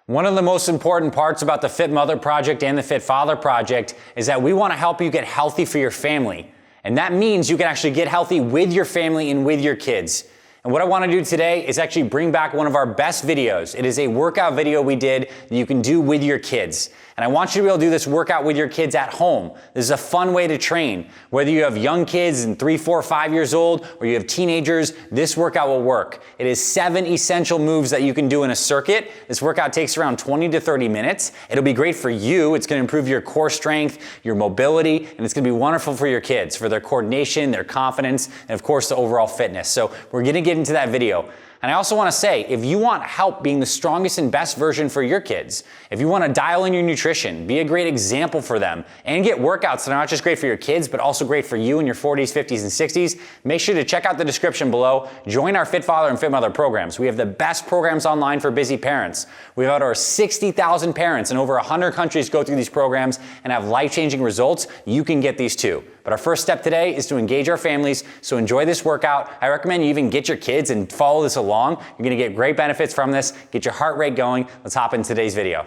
One of the most important parts about the Fit Mother Project and the Fit Father Project is that we want to help you get healthy for your family. And that means you can actually get healthy with your family and with your kids. And what I want to do today is actually bring back one of our best videos. It is a workout video we did that you can do with your kids. And I want you to be able to do this workout with your kids at home. This is a fun way to train. Whether you have young kids and 3, 4, 5 years old, or you have teenagers, this workout will work. It is 7 essential moves that you can do in a circuit. This workout takes around 20 to 30 minutes. It'll be great for you. It's going to improve your core strength, your mobility, and it's going to be wonderful for your kids, for their coordination, their confidence, and of course the overall fitness. So we're going to get into that video. And I also want to say, if you want help being the strongest and best version for your kids, if you want to dial in your nutrition, be a great example for them, and get workouts that are not just great for your kids, but also great for you in your 40s, 50s, and 60s, make sure to check out the description below. Join our Fit Father and Fit Mother programs. We have the best programs online for busy parents. We've had over 60,000 parents in over 100 countries go through these programs and have life-changing results. You can get these too. But our first step today is to engage our families, so enjoy this workout. I recommend you even get your kids and follow this along. You're gonna get great benefits from this. Get your heart rate going. Let's hop into today's video.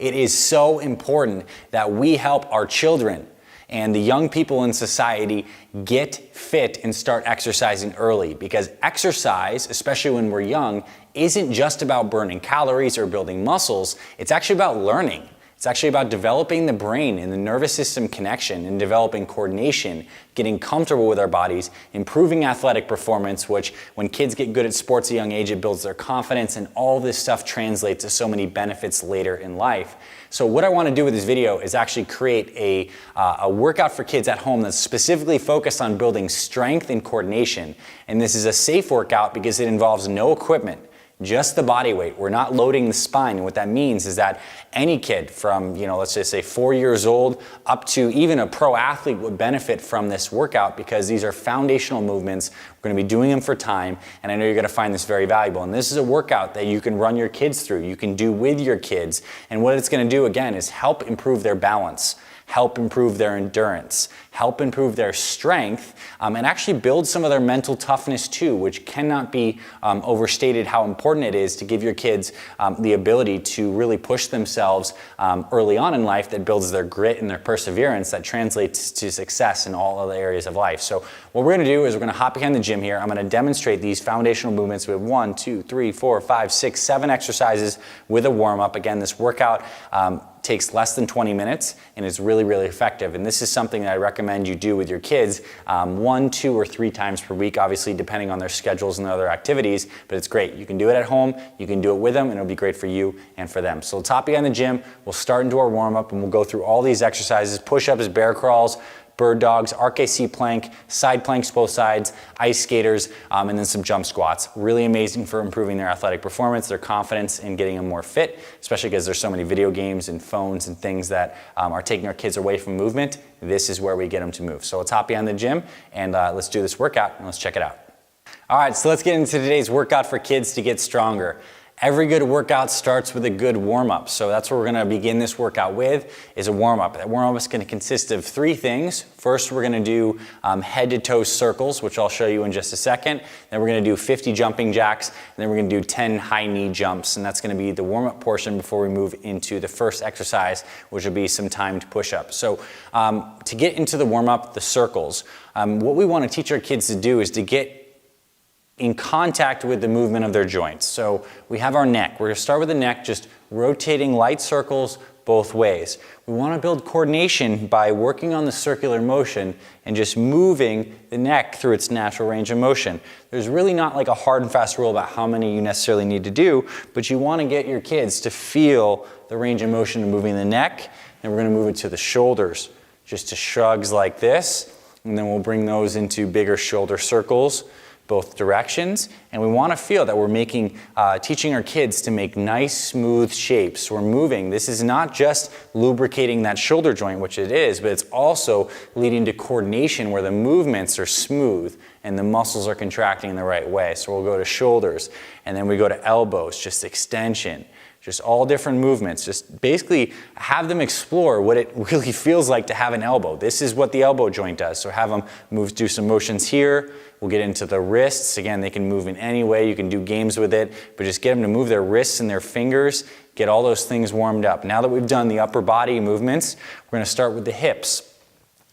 It is so important that we help our children and the young people in society get fit and start exercising early, because exercise, especially when we're young, isn't just about burning calories or building muscles. It's actually about learning. It's actually about developing the brain and the nervous system connection and developing coordination, getting comfortable with our bodies, improving athletic performance, which when kids get good at sports at a young age, it builds their confidence, and all this stuff translates to so many benefits later in life. So what I want to do with this video is actually create a workout for kids at home that's specifically focused on building strength and coordination. And this is a safe workout because it involves no equipment, just the body weight. We're not loading the spine. And what that means is that any kid from, let's just say 4 years old up to even a pro athlete would benefit from this workout, because these are foundational movements. We're going to be doing them for time, and I know you're going to find this very valuable. And this is a workout that you can run your kids through. You can do with your kids. And what it's going to do, again, is help improve their balance, help improve their endurance, help improve their strength, and actually build some of their mental toughness too, which cannot be overstated how important it is to give your kids the ability to really push themselves early on in life. That builds their grit and their perseverance that translates to success in all other areas of life. So what we're going to do is we're going to hop behind the gym here. I'm going to demonstrate these foundational movements. We have 1, 2, 3, 4, 5, 6, 7 exercises with a warm-up. Again, this workout takes less than 20 minutes and is really, really effective. And this is something that I recommend you do with your kids 1, 2, or 3 times per week, obviously depending on their schedules and other activities, but it's great. You can do it at home, you can do it with them, and it'll be great for you and for them. So let's hop behind the gym. We'll start into our warm-up and we'll go through all these exercises: push-ups, bear crawls, bird dogs, RKC plank, side planks both sides, ice skaters, and then some jump squats. Really amazing for improving their athletic performance, their confidence, and getting them more fit, especially because there's so many video games and phones and things that are taking our kids away from movement. This is where we get them to move. So let's hop behind the gym and let's do this workout and let's check it out. All right, so let's get into today's workout for kids to get stronger. Every good workout starts with a good warm-up. So that's what we're going to begin this workout with, is a warm-up. That warm-up is going to consist of 3 things. First, we're going to do head-to-toe circles, which I'll show you in just a second. Then we're going to do 50 jumping jacks, and then we're going to do 10 high knee jumps, and that's going to be the warm-up portion before we move into the first exercise, which will be some timed push-ups. So to get into the warm-up, the circles, what we want to teach our kids to do is to get in contact with the movement of their joints. So we have our neck. We're going to start with the neck, just rotating light circles both ways. We want to build coordination by working on the circular motion and just moving the neck through its natural range of motion. There's really not like a hard and fast rule about how many you necessarily need to do, but you want to get your kids to feel the range of motion of moving the neck. And we're going to move it to the shoulders, just to shrugs like this, and then we'll bring those into bigger shoulder circles both directions. And we want to feel that we're teaching our kids to make nice, smooth shapes. We're moving. This is not just lubricating that shoulder joint, which it is, but it's also leading to coordination where the movements are smooth and the muscles are contracting in the right way. So we'll go to shoulders, and then we go to elbows, just extension. Just all different movements. Just basically have them explore what it really feels like to have an elbow. This is what the elbow joint does. So have them do some motions here, We'll get into the wrists. Again, they can move in any way. You can do games with it, but just get them to move their wrists and their fingers, get all those things warmed up. Now that we've done the upper body movements, we're gonna start with the hips.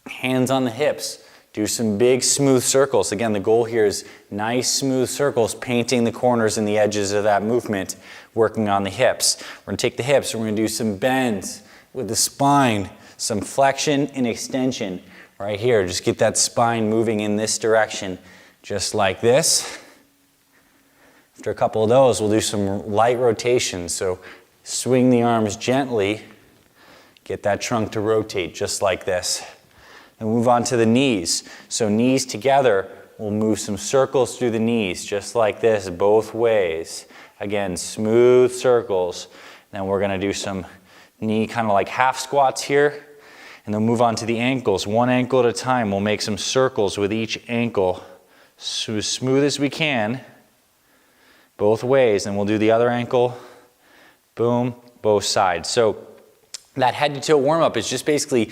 Hands on the hips. Do some big smooth circles. Again, the goal here is nice smooth circles, painting the corners and the edges of that movement, working on the hips. We're gonna take the hips and we're gonna do some bends with the spine, some flexion and extension right here. Just get that spine moving in this direction, just like this. After a couple of those, we'll do some light rotations. So swing the arms gently, get that trunk to rotate just like this. And move on to the knees. So knees together, we'll move some circles through the knees, just like this, both ways. Again, smooth circles. Then we're gonna do some knee kind of like half squats here. And then move on to the ankles. One ankle at a time. We'll make some circles with each ankle. So as smooth as we can, both ways. And we'll do the other ankle, boom, both sides. So that head to toe warm up is just basically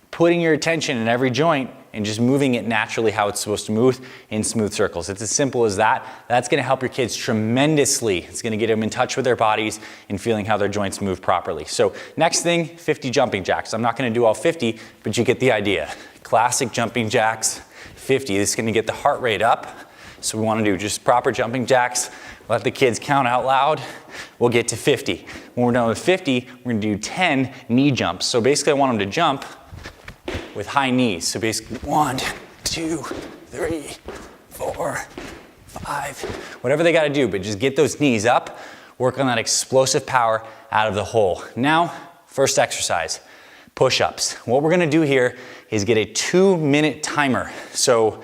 putting your attention in every joint and just moving it naturally how it's supposed to move in smooth circles. It's as simple as that. That's gonna help your kids tremendously. It's gonna get them in touch with their bodies and feeling how their joints move properly. So next thing, 50 jumping jacks. I'm not gonna do all 50, but you get the idea. Classic jumping jacks, 50. This is gonna get the heart rate up. So we wanna do just proper jumping jacks. Let the kids count out loud. We'll get to 50. When we're done with 50, we're gonna do 10 knee jumps. So basically I want them to jump with high knees. So basically 1, 2, 3, 4, 5, whatever they gotta do, but just get those knees up, work on that explosive power out of the hole. Now, first exercise, push-ups. What we're gonna do here is get a 2-minute timer. So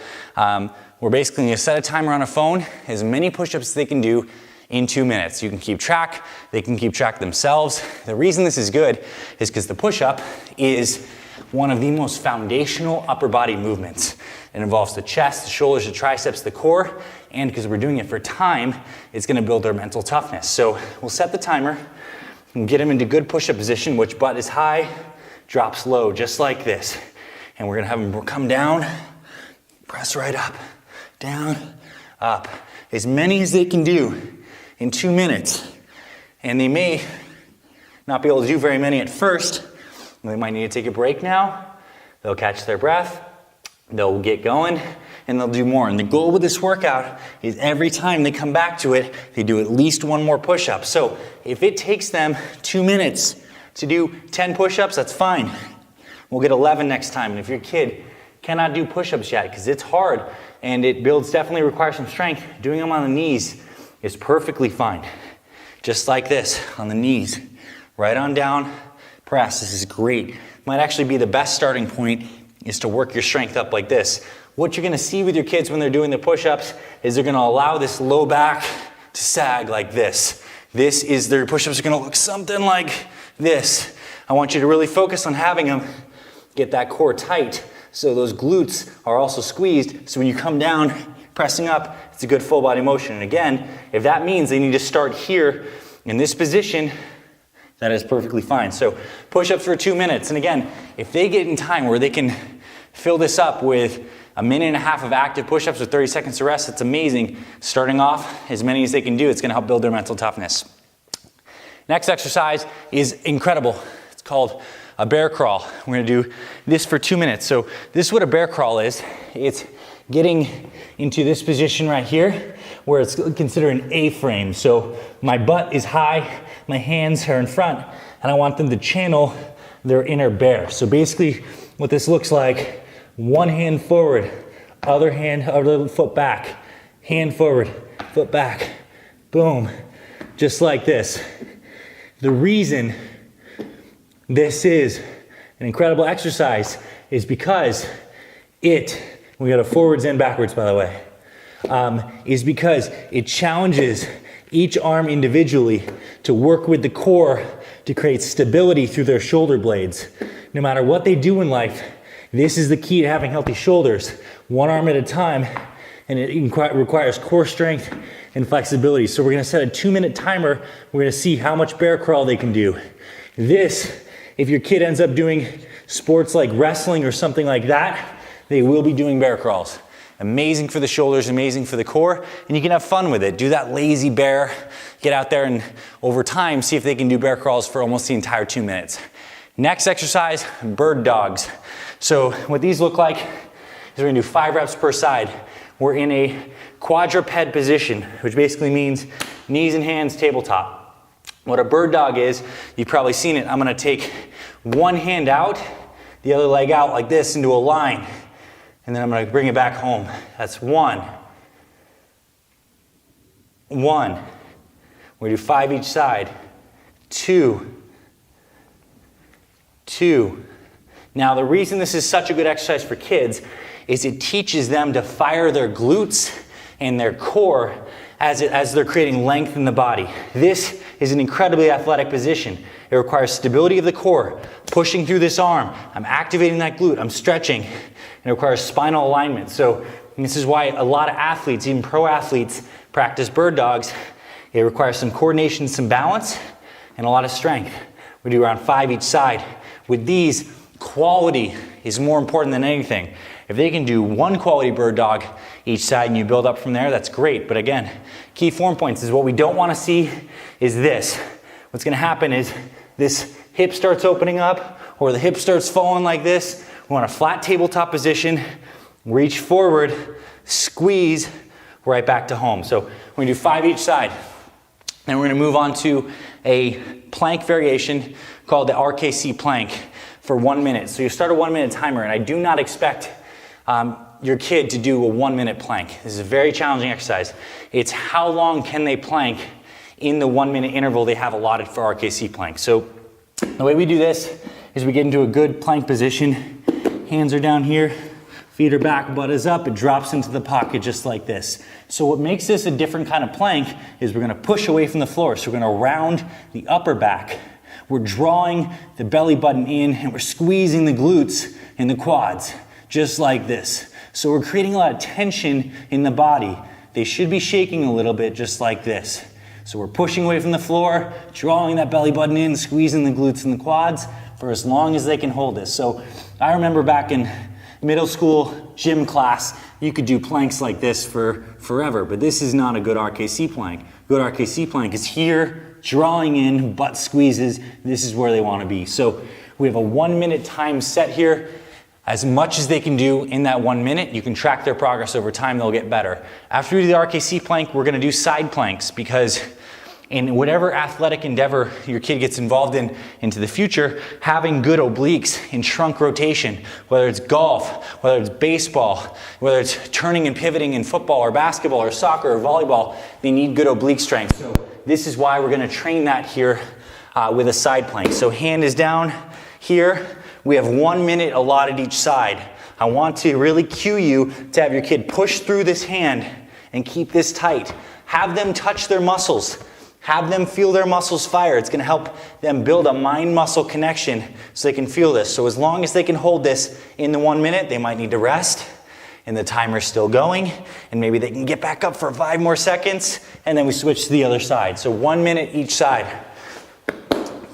we're basically gonna set a timer on a phone, as many push-ups as they can do in 2 minutes. You can keep track, they can keep track themselves. The reason this is good is because the push-up is one of the most foundational upper body movements. It involves the chest, the shoulders, the triceps, the core, and because we're doing it for time, it's gonna build their mental toughness. So we'll set the timer and get them into good push-up position, which butt is high, drops low, just like this. And we're gonna have them come down, press right up, down, up. As many as they can do in 2 minutes. And they may not be able to do very many at first. They might need to take a break now. They'll catch their breath, they'll get going, and they'll do more. And the goal with this workout is every time they come back to it, they do at least 1 more push-up. So if it takes them 2 minutes to do 10 push-ups, that's fine. We'll get 11 next time. And if your kid cannot do push-ups yet, because it's hard and it definitely requires some strength, doing them on the knees is perfectly fine. Just like this, on the knees. Right on down, press. This is great. Might actually be the best starting point is to work your strength up like this. What you're gonna see with your kids when they're doing the push-ups is they're gonna allow this low back to sag like this. Their push-ups are gonna look something like this. I want you to really focus on having them get that core tight so those glutes are also squeezed, so when you come down, pressing up, it's a good full body motion. And again, if that means they need to start here in this position, that is perfectly fine. So push-ups for 2 minutes. And again, if they get in time where they can fill this up with 1.5 minutes of active push-ups with 30 seconds to rest, it's amazing. Starting off as many as they can do, it's gonna help build their mental toughness. Next exercise is incredible. It's called a bear crawl. We're gonna do this for 2 minutes. So this is what a bear crawl is. It's getting into this position right here where it's considered an A-frame. So my butt is high, my hands are in front, and I want them to channel their inner bear. So basically what this looks like, one hand forward, other foot back, hand forward, foot back, boom, just like this. The reason this is an incredible exercise is because we got a forwards and backwards by the way, is because it challenges each arm individually to work with the core to create stability through their shoulder blades. No matter what they do in life, this is the key to having healthy shoulders, one arm at a time, and it requires core strength and flexibility. So we're gonna set a 2-minute timer. We're gonna see how much bear crawl they can do. This, if your kid ends up doing sports like wrestling or something like that, they will be doing bear crawls. Amazing for the shoulders, amazing for the core, and you can have fun with it. Do that lazy bear. Get out there and over time, see if they can do bear crawls for almost the entire 2 minutes. Next exercise, bird dogs. So what these look like is we're gonna do 5 reps per side. We're in a quadruped position, which basically means knees and hands tabletop. What a bird dog is, you've probably seen it. I'm gonna take one hand out, the other leg out like this into a line, and then I'm gonna bring it back home. That's 1. 1. We're gonna do 5 each side. 2. 2. Now the reason this is such a good exercise for kids is it teaches them to fire their glutes and their core as they're creating length in the body. This is an incredibly athletic position. It requires stability of the core, pushing through this arm. I'm activating that glute, I'm stretching. And it requires spinal alignment. So this is why a lot of athletes, even pro athletes, practice bird dogs. It requires some coordination, some balance, and a lot of strength. We do around 5 each side. With these, quality is more important than anything. If they can do 1 quality bird dog each side and you build up from there, that's great. But again, key form points is what we don't want to see is this. What's going to happen is this hip starts opening up or the hip starts falling like this. We want a flat tabletop position, reach forward, squeeze, right back to home. So we're going to do 5 each side. Then we're going to move on to a plank variation called the RKC Plank for 1 minute. So you start a 1 minute timer, and I do not expect your kid to do a 1 minute plank. This is a very challenging exercise. It's how long can they plank in the 1 minute interval they have allotted for RKC Plank. So the way we do this is we get into a good plank position. Hands are down here, feet are back, butt is up, it drops into the pocket just like this. So what makes this a different kind of plank is we're gonna push away from the floor. So we're gonna round the upper back. We're drawing the belly button in and we're squeezing the glutes and the quads, just like this. So we're creating a lot of tension in the body. They should be shaking a little bit, just like this. So we're pushing away from the floor, drawing that belly button in, squeezing the glutes and the quads for as long as they can hold this. So I remember back in middle school gym class, you could do planks like this for forever, but this is not a good RKC plank. Good RKC plank is here, drawing in, butt squeezes. This is where they want to be. So we have a 1 minute time set here. As much as they can do in that 1 minute, you can track their progress over time, they'll get better. After we do the RKC plank, we're gonna do side planks because in whatever athletic endeavor your kid gets involved in into the future, having good obliques in trunk rotation, whether it's golf, whether it's baseball, whether it's turning and pivoting in football or basketball or soccer or volleyball, they need good oblique strength. So this is why we're gonna train that here with a side plank. So hand is down here. We have 1 minute allotted each side. I want to really cue you to have your kid push through this hand and keep this tight. Have them touch their muscles. Have them feel their muscles fire. It's going to help them build a mind-muscle connection so they can feel this. So as long as they can hold this in the 1 minute, they might need to rest and the timer's still going and maybe they can get back up for 5 more seconds and then we switch to the other side. So 1 minute each side.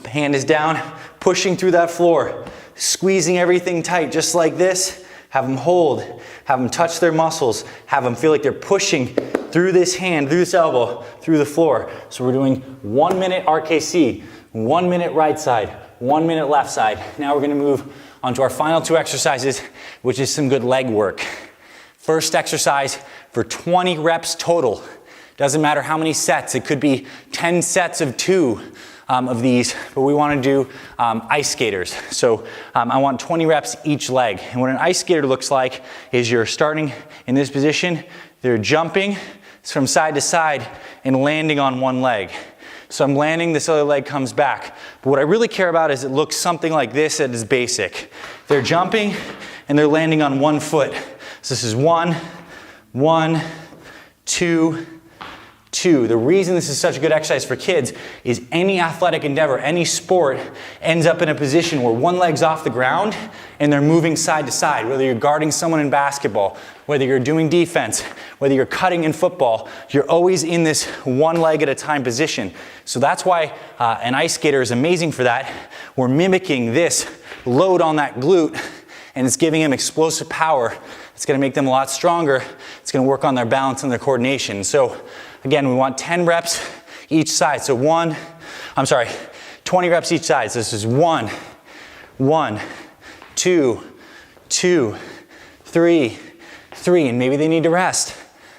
The hand is down, pushing through that floor, squeezing everything tight just like this. Have them hold, have them touch their muscles, have them feel like they're pushing through this hand, through this elbow, through the floor. So we're doing 1 minute RKC, 1 minute right side, 1 minute left side. Now we're gonna move on to our final 2 exercises, which is some good leg work. First exercise for 20 reps total. Doesn't matter how many sets, it could be 10 sets of 2 of these, but we want to do ice skaters. So I want 20 reps each leg. And what an ice skater looks like is you're starting in this position, they're jumping from side to side and landing on one leg. So I'm landing, this other leg comes back. But what I really care about is it looks something like this at its basic. They're jumping and they're landing on one foot. So this is 1, 1, 2, 2. The reason this is such a good exercise for kids is any athletic endeavor, any sport ends up in a position where one leg's off the ground and they're moving side to side. Whether you're guarding someone in basketball, whether you're doing defense, whether you're cutting in football, you're always in this one leg at a time position. So that's why an ice skater is amazing for that. We're mimicking this load on that glute and it's giving him explosive power It's gonna make them a lot stronger. It's gonna work on their balance and their coordination. So again, we want 10 reps each side. So 20 reps each side. So this is 1, 2, 2, 3, 3, and maybe they need to rest.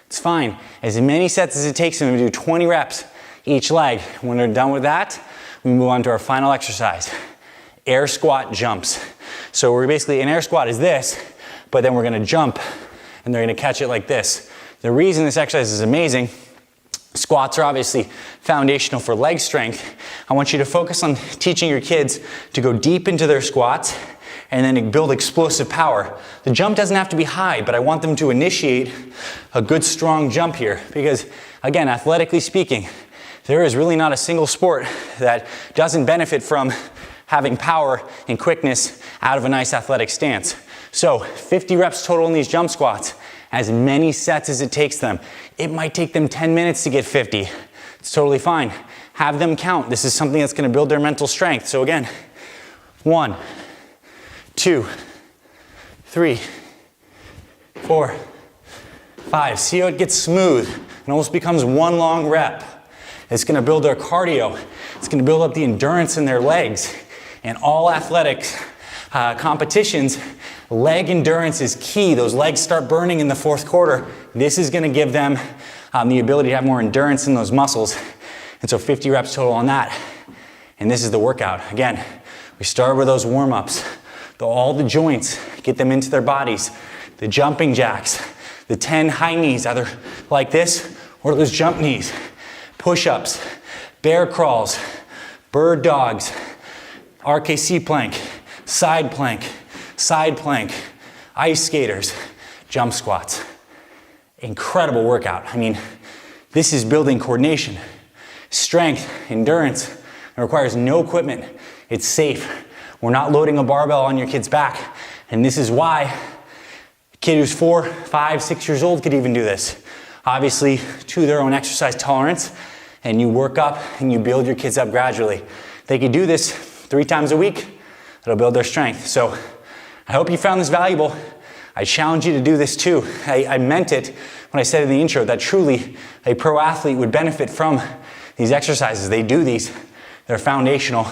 It's fine. As many sets as it takes them to do 20 reps each leg. When they're done with that, we move on to our final exercise, air squat jumps. So we're basically, an air squat is this, but then we're gonna jump and they're gonna catch it like this. The reason this exercise is amazing, squats are obviously foundational for leg strength. I want you to focus on teaching your kids to go deep into their squats and then build explosive power. The jump doesn't have to be high, but I want them to initiate a good strong jump here because, again, athletically speaking, there is really not a single sport that doesn't benefit from having power and quickness out of a nice athletic stance. So 50 reps total in these jump squats, as many sets as it takes them. It might take them 10 minutes to get 50. It's totally fine. Have them count. This is something that's gonna build their mental strength. So again, 1, 2, 3, 4, 5. See how it gets smooth? It almost becomes one long rep. It's gonna build their cardio. It's gonna build up the endurance in their legs. And all athletics competitions, leg endurance is key. Those legs start burning in the fourth quarter. This is gonna give them the ability to have more endurance in those muscles. And so 50 reps total on that. And this is the workout. Again, we start with those warm-ups. All the joints, get them into their bodies. The jumping jacks, the 10 high knees, either like this or those jump knees. Push-ups, bear crawls, bird dogs, RKC plank, side plank, ice skaters, jump squats. Incredible workout. I mean, this is building coordination, strength, endurance. It requires no equipment. It's safe. We're not loading a barbell on your kid's back. And this is why a kid who's 4, 5, 6 years old could even do this. Obviously, to their own exercise tolerance, and you work up and you build your kids up gradually. They could do this 3 times a week. It'll build their strength. So I hope you found this valuable. I challenge you to do this too. I meant it when I said in the intro that truly a pro athlete would benefit from these exercises. They do these. They're foundational.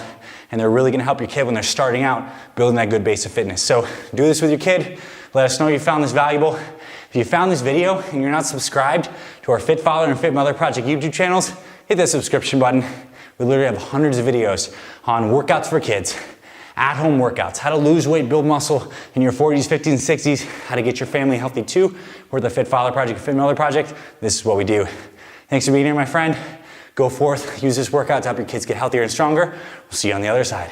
And they're really gonna help your kid when they're starting out building that good base of fitness. So do this with your kid. Let us know you found this valuable. If you found this video and you're not subscribed to our Fit Father and Fit Mother Project YouTube channels, hit that subscription button. We literally have hundreds of videos on workouts for kids, at-home workouts, how to lose weight, build muscle in your 40s, 50s, and 60s, how to get your family healthy too. We're the Fit Father Project, Fit Mother Project. This is what we do. Thanks for being here, my friend. Go forth, use this workout to help your kids get healthier and stronger. We'll see you on the other side.